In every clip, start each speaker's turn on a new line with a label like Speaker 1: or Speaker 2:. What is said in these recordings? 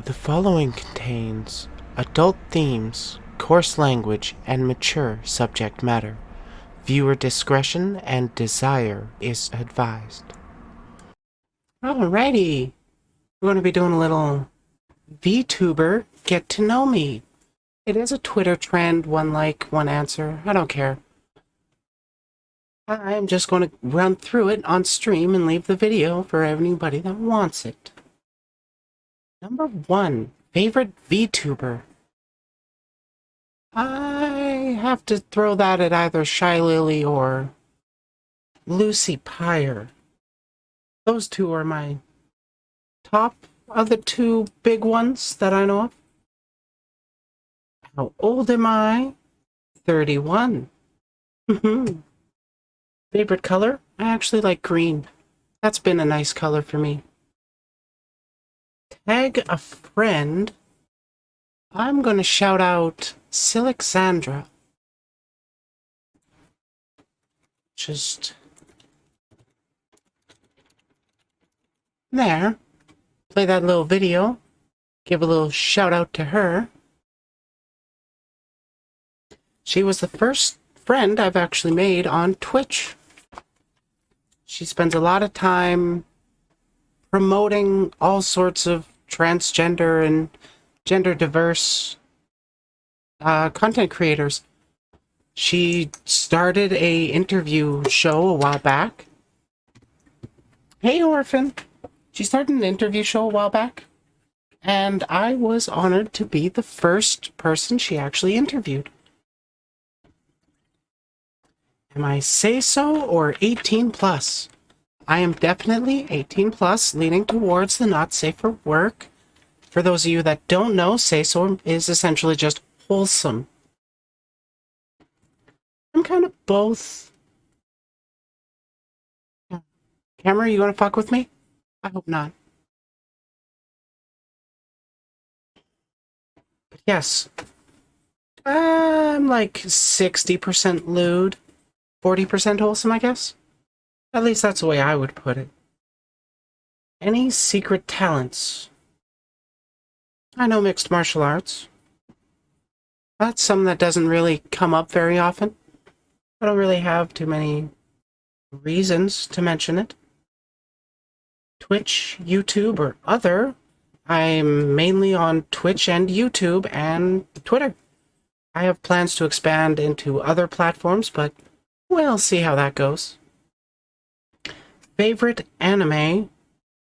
Speaker 1: The following contains adult themes, coarse language, and mature subject matter. Viewer discretion and desire is advised. Alrighty, we're going to be doing a little Vtuber get to know me. It is a Twitter trend, one like, one answer. I don't care. I'm just going to run through it on stream and leave the video for anybody that wants it. Number 1, favorite VTuber. I have to throw that at either Shy Lily or Lucy Pyre. Those two are my top of the two big ones that I know of. How old am I? 31. Favorite color? I actually like green. That's been a nice color for me. Tag a friend. I'm going to shout out Silixandra. Just there. Play that little video. Give a little shout out to her. She was the first friend I've actually made on Twitch. She spends a lot of time promoting all sorts of transgender and gender diverse content creators. She started a interview show a while back. Hey, Orphan. She started an interview show a while back, and I was honored to be the first person she actually interviewed. Am I say so or 18 plus? I am definitely 18 plus, leaning towards the not safe for work. For those of you that don't know, say so is essentially just wholesome. I'm kind of both. Camera, you gonna fuck with me? I hope not. But yes. I'm like 60% lewd, 40% wholesome, I guess. At least that's the way I would put it. Any secret talents? I know mixed martial arts. That's something that doesn't really come up very often. I don't really have too many reasons to mention it. Twitch, YouTube, or other. I'm mainly on Twitch and YouTube and Twitter. I have plans to expand into other platforms, but we'll see how that goes. Favorite anime?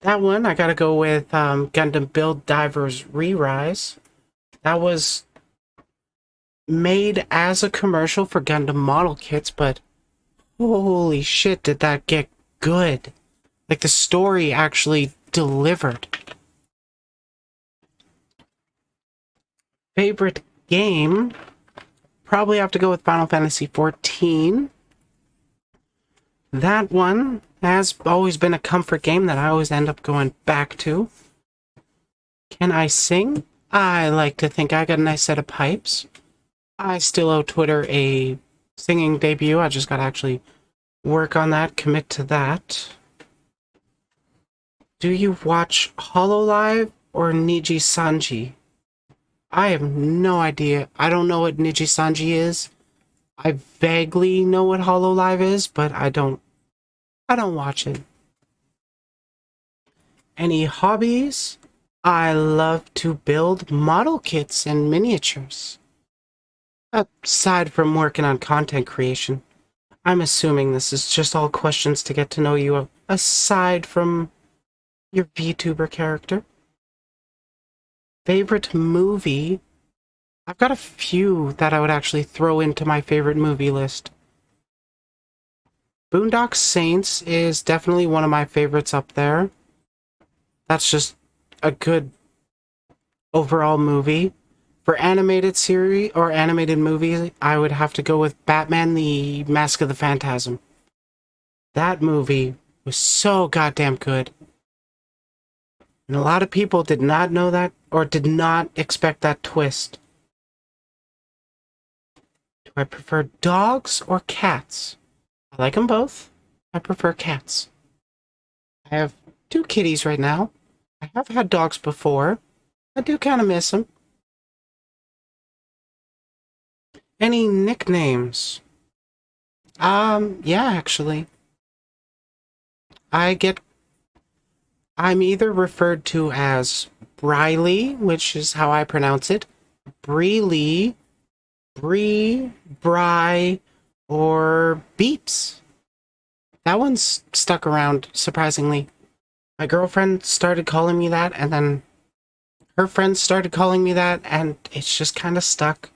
Speaker 1: That one, I gotta go with Gundam Build Divers Re-Rise. That was made as a commercial for Gundam model kits, but holy shit, did that get good. Like, the story actually delivered. Favorite game? Probably have to go with Final Fantasy XIV. That one has always been a comfort game that I always end up going back to. Can I sing? I like to think I got a nice set of pipes. I still owe Twitter a singing debut. I just gotta actually work on that, commit to that. Do you watch Hololive or Niji Sanji? I have no idea. I don't know what Niji Sanji is. I vaguely know what Hololive is, but I don't watch it. Any hobbies? I love to build model kits and miniatures. Aside from working on content creation, I'm assuming this is just all questions to get to know you aside from your VTuber character. Favorite movie? I've got a few that I would actually throw into my favorite movie list. Boondock Saints is definitely one of my favorites up there. That's just a good overall movie. For animated series or animated movies, I would have to go with Batman the Mask of the Phantasm. That movie was so goddamn good. And a lot of people did not know that or did not expect that twist. Do I prefer dogs or cats? I like them both. I prefer cats. I have 2 kitties right now. I have had dogs before. I do kind of miss him. Any nicknames? Yeah, actually. I get... I'm either referred to as Briley, which is how I pronounce it, Breely, Bree, Bry, or Beeps. That one's stuck around, surprisingly. My girlfriend started calling me that, and then her friends started calling me that, and it's just kind of stuck.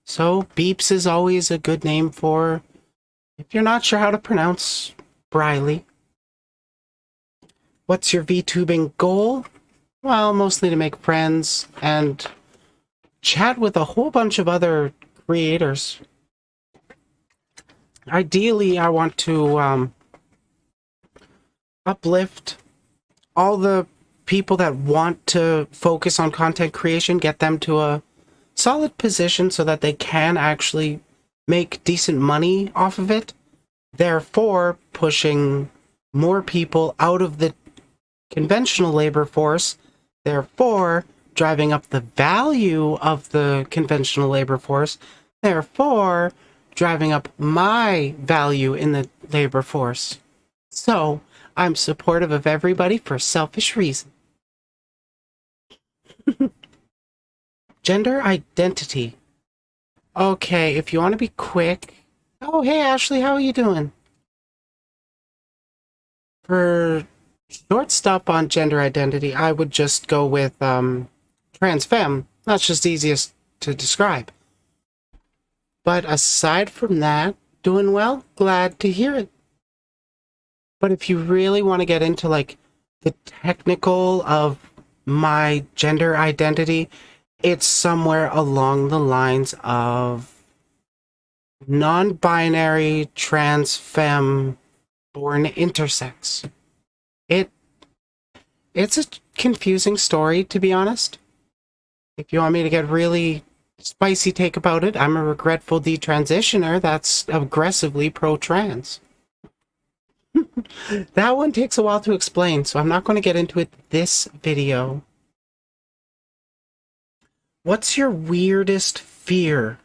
Speaker 1: So, Beeps is always a good name for if you're not sure how to pronounce Briley. What's your VTubing goal? Well, mostly to make friends and chat with a whole bunch of other creators. Ideally, I want to uplift all the people that want to focus on content creation, get them to a solid position so that they can actually make decent money off of it, therefore pushing more people out of the conventional labor force, therefore driving up the value of the conventional labor force, therefore driving up my value in the labor force. So, I'm supportive of everybody for selfish reasons. Gender identity. Okay, if you want to be quick... Oh, hey Ashley, how are you doing? For short stop on gender identity, I would just go with trans femme. That's just easiest to describe. But aside from that, doing well, glad to hear it. But if you really want to get into like the technical of my gender identity, it's somewhere along the lines of non-binary trans femme born intersex. It's a confusing story, to be honest. If you want me to get really spicy take about it, I'm a regretful detransitioner that's aggressively pro-trans. That one takes a while to explain, so I'm not going to get into it this video. What's your weirdest fear?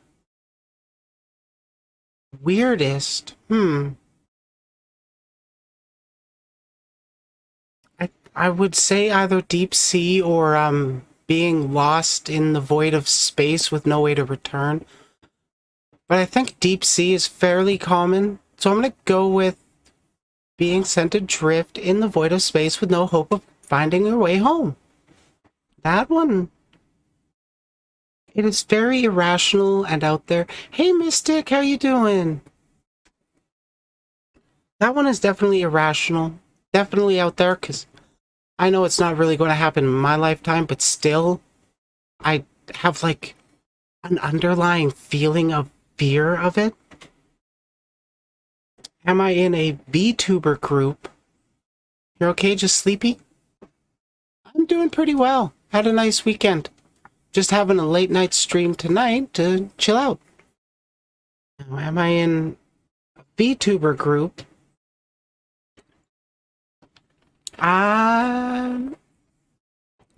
Speaker 1: Weirdest? I would say either deep sea or being lost in the void of space with no way to return. But I think deep sea is fairly common, so I'm gonna go with being sent adrift in the void of space with no hope of finding your way home. That one... It is very irrational and out there. Hey Mystic, how you doing? That one is definitely irrational. Definitely out there, because I know it's not really going to happen in my lifetime, but still, I have like an underlying feeling of fear of it. Am I in a Vtuber group? You're okay, just sleepy? I'm doing pretty well. Had a nice weekend. Just having a late night stream tonight to chill out. Now, am I in a Vtuber group?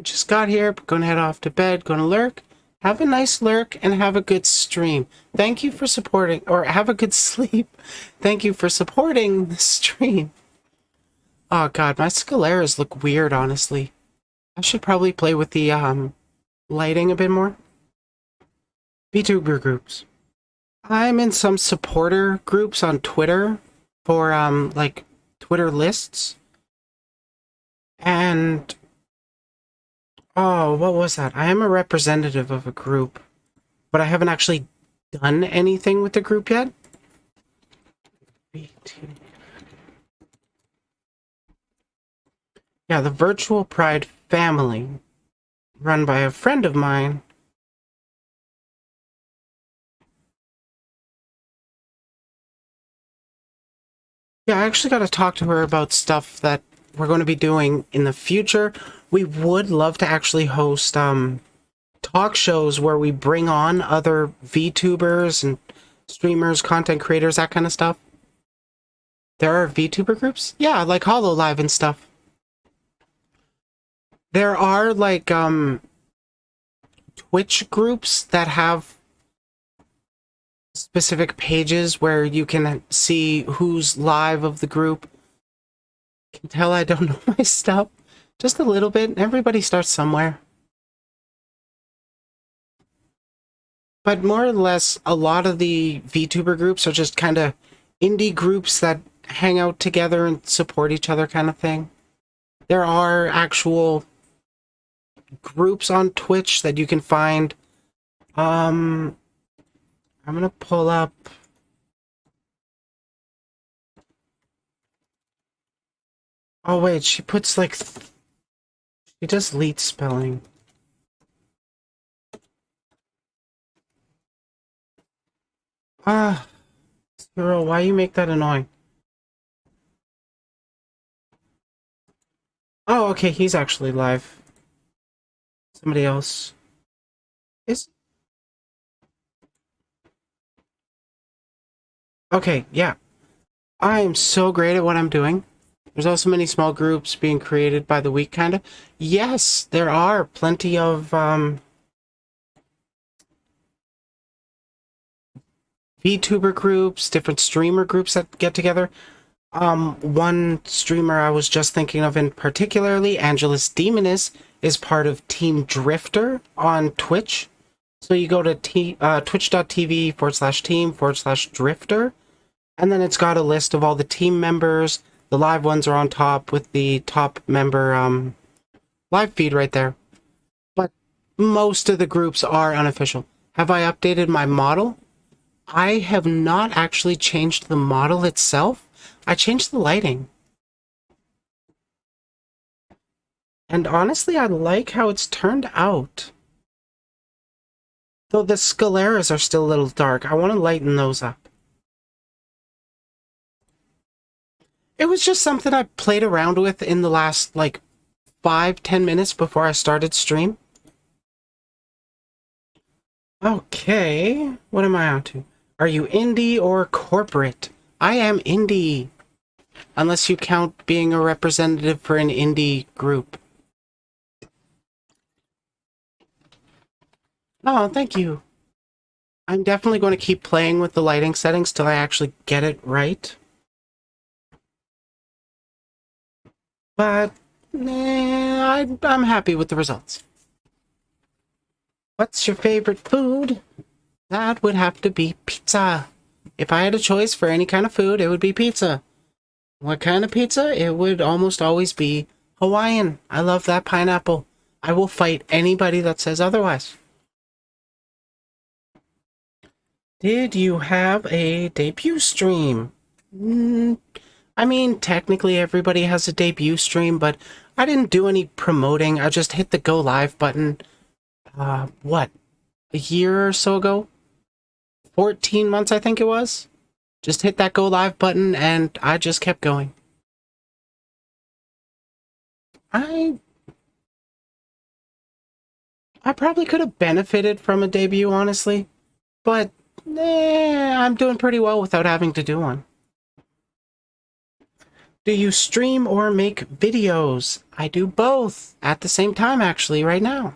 Speaker 1: Just got here, gonna head off to bed, gonna lurk. Have a nice lurk and have a good stream. Thank you for supporting, or have a good sleep. Thank you for supporting the stream. Oh god, my scaleras look weird, honestly. I should probably play with the lighting a bit more. VTuber groups. I'm in some supporter groups on Twitter for like Twitter lists. And oh, what was that? I am a representative of a group, but I haven't actually done anything with the group yet. Yeah, the Virtual Pride Family, run by a friend of mine. Yeah, I actually got to talk to her about stuff that we're going to be doing in the future. We would love to actually host talk shows where we bring on other VTubers and streamers, content creators, that kind of stuff. There are VTuber groups? Yeah, like HoloLive and stuff. There are like Twitch groups that have specific pages where you can see who's live of the group. You can tell I don't know my stuff. Just a little bit. Everybody starts somewhere. But more or less, a lot of the VTuber groups are just kind of indie groups that hang out together and support each other kind of thing. There are actual groups on Twitch that you can find. I'm gonna pull up. Oh wait, she puts like she does leet spelling. Ah, Zero, why you make that annoying? Oh, okay, he's actually live. Somebody else is. Okay, yeah. I am so great at what I'm doing. There's also many small groups being created by the week, kind of. Yes, there are plenty of VTuber groups, different streamer groups that get together. One streamer I was just thinking of in particularly, Angelus Demoness, is part of Team Drifter on Twitch. So you go to twitch.tv/team/drifter, and then it's got a list of all the team members. The live ones are on top with the top member live feed right there. But most of the groups are unofficial. Have I updated my model? I have not actually changed the model itself. I changed the lighting. And honestly, I like how it's turned out. Though the scaleras are still a little dark. I want to lighten those up. It was just something I played around with in the last, like, 5-10 minutes before I started stream. Okay, what am I on to? Are you indie or corporate? I am indie. Unless you count being a representative for an indie group. Oh, thank you. I'm definitely going to keep playing with the lighting settings till I actually get it right. But, I'm happy with the results. What's your favorite food? That would have to be pizza. If I had a choice for any kind of food, it would be pizza. What kind of pizza? It would almost always be Hawaiian. I love that pineapple. I will fight anybody that says otherwise. Did you have a debut stream? I mean, technically everybody has a debut stream, but I didn't do any promoting. I just hit the go live button, what, a year or so ago? 14 months, I think it was. Just hit that go live button and I just kept going. I probably could have benefited from a debut, honestly, but I'm doing pretty well without having to do one. Do you stream or make videos? I do both at the same time, actually, right now.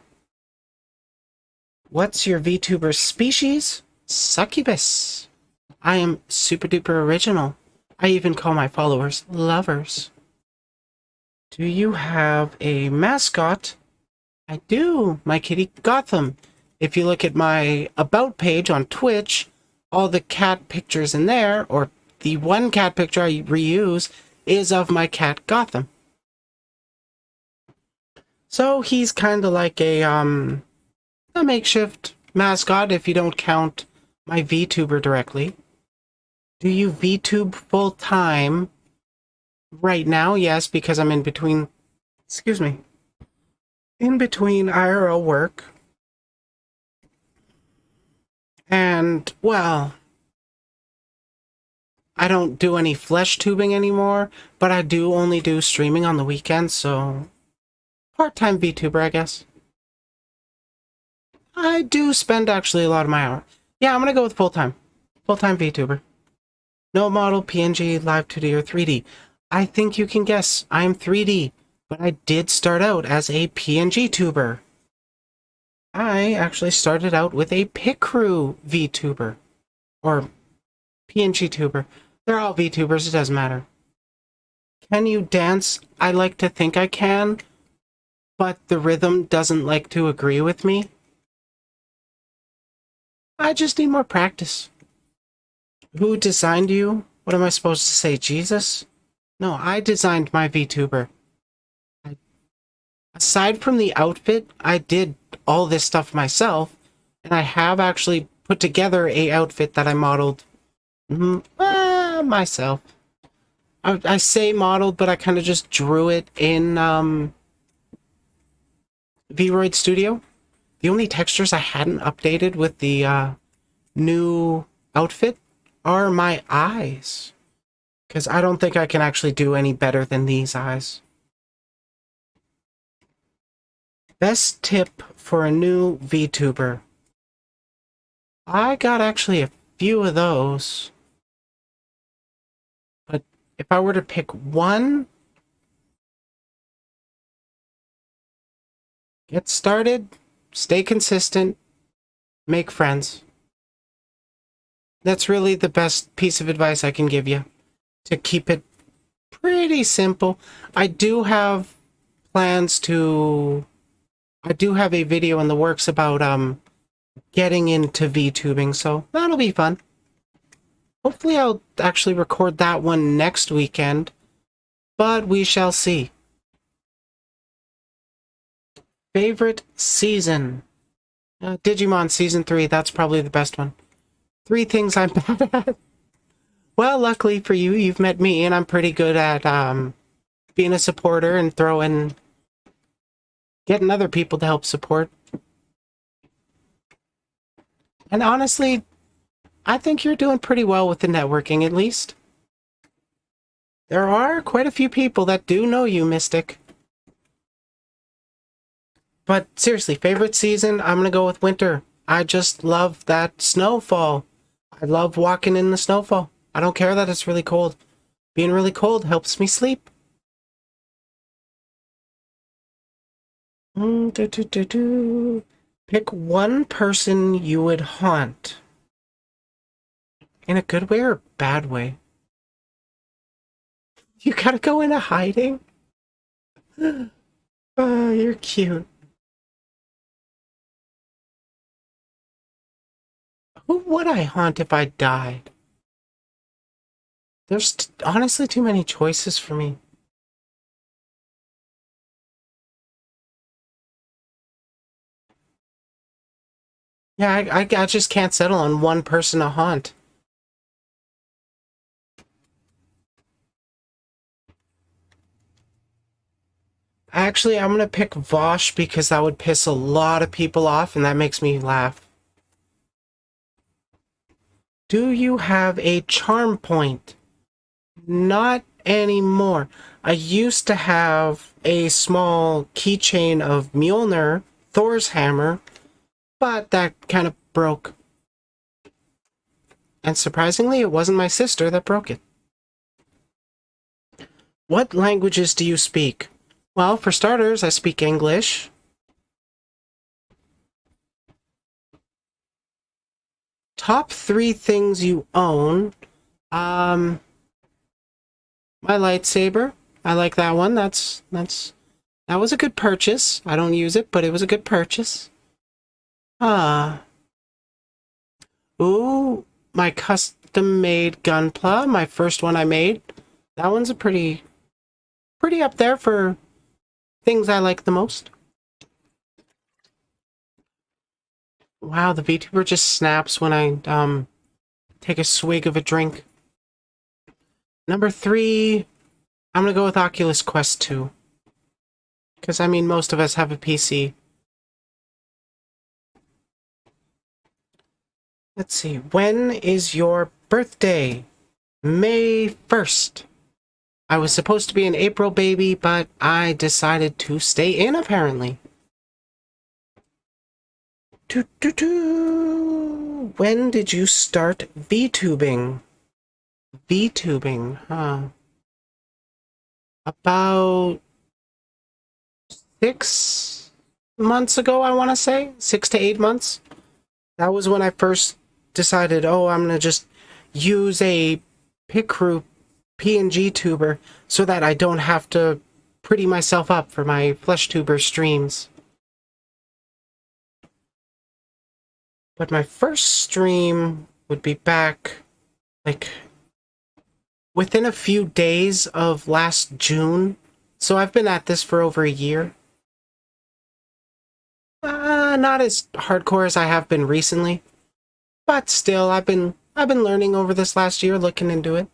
Speaker 1: What's your VTuber species? Succubus. I am super duper original. I even call my followers lovers. Do you have a mascot? I do. My kitty Gotham. If you look at my About page on Twitch, all the cat pictures in there, or the one cat picture I reuse, is of my cat Gotham. So he's kind of like a makeshift mascot if you don't count my VTuber directly. Do you VTube full time? Right now, yes, because I'm in between, in between IRL work. And, well, I don't do any flesh tubing anymore, but I do only do streaming on the weekends, so part-time VTuber, I guess. I do spend actually a lot of my hour. Yeah, I'm gonna go with full-time. Full-time VTuber. No model, PNG, live 2D, or 3D. I think you can guess, I'm 3D, but I did start out as a PNG tuber. I actually started out with a Picrew VTuber. Or PNG tuber. They're all VTubers, it doesn't matter. Can you dance? I like to think I can, but the rhythm doesn't like to agree with me. I just need more practice. Who designed you? What am I supposed to say, Jesus? No, I designed my VTuber. Aside from the outfit, I did all this stuff myself, and I have actually put together a outfit that I modeled myself. I say modeled, but I kind of just drew it in Vroid Studio. The only textures I hadn't updated with the new outfit are my eyes, because I don't think I can actually do any better than these eyes. Best tip for a new VTuber. I got actually a few of those. But if I were to pick one, get started, stay consistent, make friends. That's really the best piece of advice I can give you. To keep it pretty simple. I do have plans to... I do have a video in the works about getting into VTubing, so that'll be fun. Hopefully I'll actually record that one next weekend, but we shall see. Favorite season? Digimon Season 3, that's probably the best one. 3 things I'm bad at. Well, luckily for you, you've met me, and I'm pretty good at being a supporter and getting other people to help support. And honestly, I think you're doing pretty well with the networking, at least. There are quite a few people that do know you, Mystic. But seriously, favorite season, I'm gonna go with winter. I just love that snowfall. I love walking in the snowfall. I don't care that it's really cold. Being really cold helps me sleep. Pick one person you would haunt. In a good way or a bad way? You gotta go into hiding? Oh, you're cute. Who would I haunt if I died? There's honestly too many choices for me. Yeah, I just can't settle on one person to haunt. Actually, I'm gonna pick Vosh because that would piss a lot of people off and that makes me laugh. Do you have a charm point? Not anymore. I used to have a small keychain of Mjolnir, Thor's hammer, but that kind of broke. And surprisingly, it wasn't my sister that broke it. What languages do you speak? Well, for starters, I speak English. Top 3 things you own. My lightsaber. I like that one. That was a good purchase. I don't use it, but it was a good purchase. Ooh, my custom-made Gunpla, my first one I made. That one's a pretty up there for things I like the most. Wow, the VTuber just snaps when I take a swig of a drink. Number 3, I'm gonna go with Oculus Quest 2. Because, I mean, most of us have a PC. Let's see, when is your birthday? May 1st. I was supposed to be an April baby, but I decided to stay in, apparently. When did you start VTubing? VTubing, huh? About months ago, I want to say. 6 to 8 months. That was when I first decided, oh, I'm going to just use a Picrew PNG tuber so that I don't have to pretty myself up for my FleshTuber streams. But my first stream would be back, like, within a few days of last June. So I've been at this for over a year. Not as hardcore as I have been recently, but still, I've been learning over this last year, looking into it.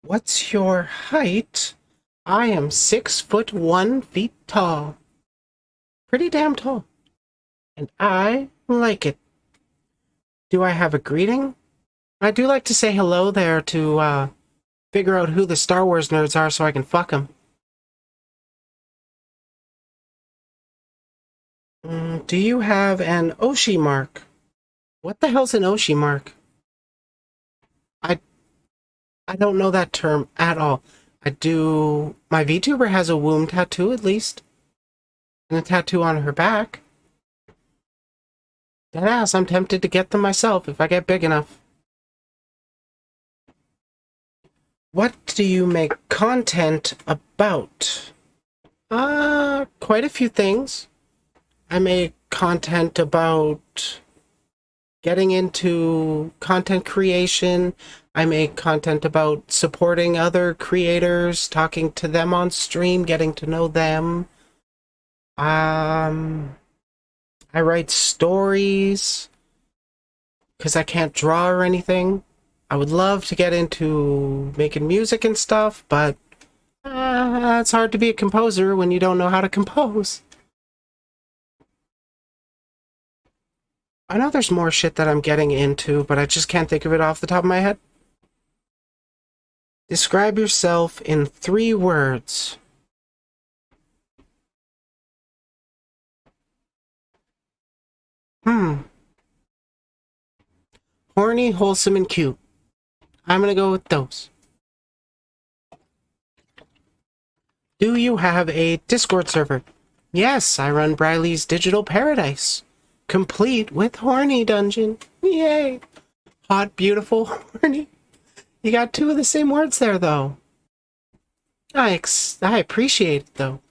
Speaker 1: What's your height? I am 6'1" tall. Pretty damn tall. And I like it. Do I have a greeting? I do like to say hello there to figure out who the Star Wars nerds are so I can fuck them. Do you have an Oshi mark? What the hell's an Oshi mark? I don't know that term at all. I do... My VTuber has a womb tattoo, at least. And a tattoo on her back. Deadass, I'm tempted to get them myself if I get big enough. What do you make content about? Quite a few things. I make content about getting into content creation. I make content about supporting other creators, talking to them on stream, getting to know them. I write stories because I can't draw or anything. I would love to get into making music and stuff, but it's hard to be a composer when you don't know how to compose. I know there's more shit that I'm getting into, but I just can't think of it off the top of my head. Describe yourself in 3 words. Horny, wholesome, and cute. I'm gonna go with those. Do you have a Discord server? Yes, I run Briley's Digital Paradise. Complete with Horny Dungeon. Yay! Hot, beautiful, horny. You got 2 of the same words there, though. I appreciate it, though.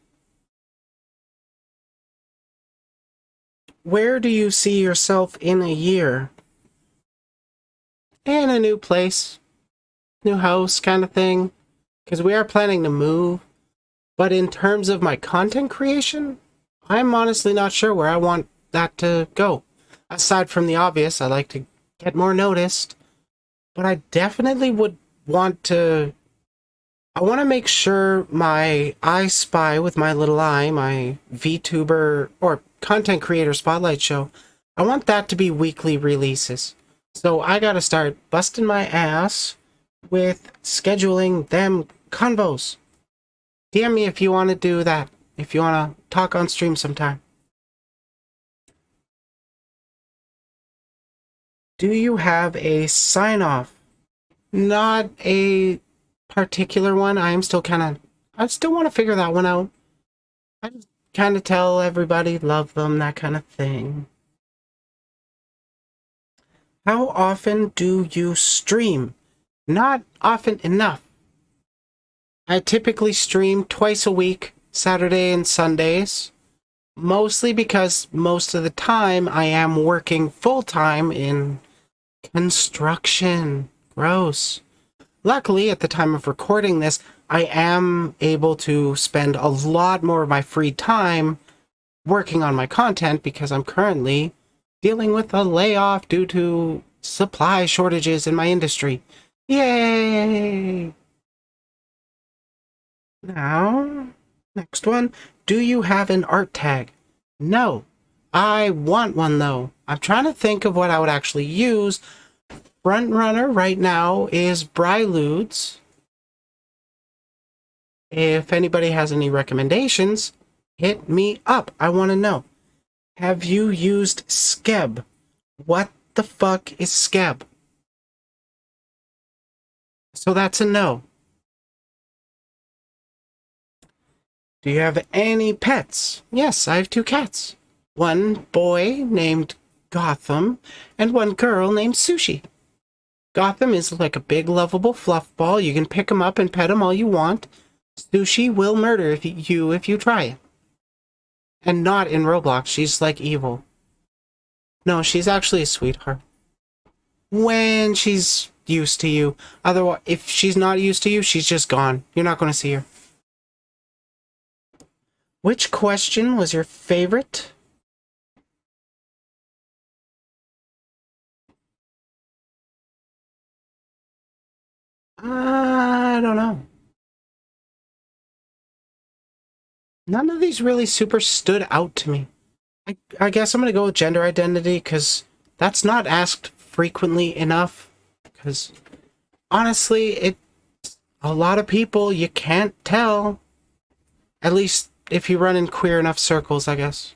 Speaker 1: Where do you see yourself in a year? In a new place. New house kind of thing. Because we are planning to move. But in terms of my content creation, I'm honestly not sure where I want that to go. Aside from the obvious, I like to get more noticed. But I definitely would want to... I want to make sure my I Spy with my little eye, my VTuber or content creator spotlight show, I want that to be weekly releases. So I gotta start busting my ass with scheduling them convos. DM me if you want to do that. If you want to talk on stream sometime. Do you have a sign-off? Not a particular one. I still want to figure that one out. I just kind of tell everybody, love them, that kind of thing. How often do you stream? Not often enough. I typically stream twice a week, Saturday and Sundays. Mostly because most of the time I am working full-time in construction. Gross. Luckily, at the time of recording this, I am able to spend a lot more of my free time working on my content because I'm currently dealing with a layoff due to supply shortages in my industry. Yay! Now, next one. Do you have an art tag? No. I want one, though. I'm trying to think of what I would actually use. Front runner right now is Bryludes. If anybody has any recommendations, hit me up. I want to know. Have you used Skeb? What the fuck is Skeb? So that's a no. Do you have any pets? Yes, I have 2 cats. One boy named Gotham and one girl named Sushi. Gotham is like a big, lovable fluff ball. You can pick him up and pet him all you want. Sushi will murder if you try it. And not in Roblox. She's like evil. No, she's actually a sweetheart. When she's used to you. Otherwise, if she's not used to you, she's just gone. You're not going to see her. Which question was your favorite? I don't know. None of these really super stood out to me. I guess I'm going to go with gender identity because that's not asked frequently enough. Because honestly, a lot of people you can't tell. At least if you run in queer enough circles, I guess.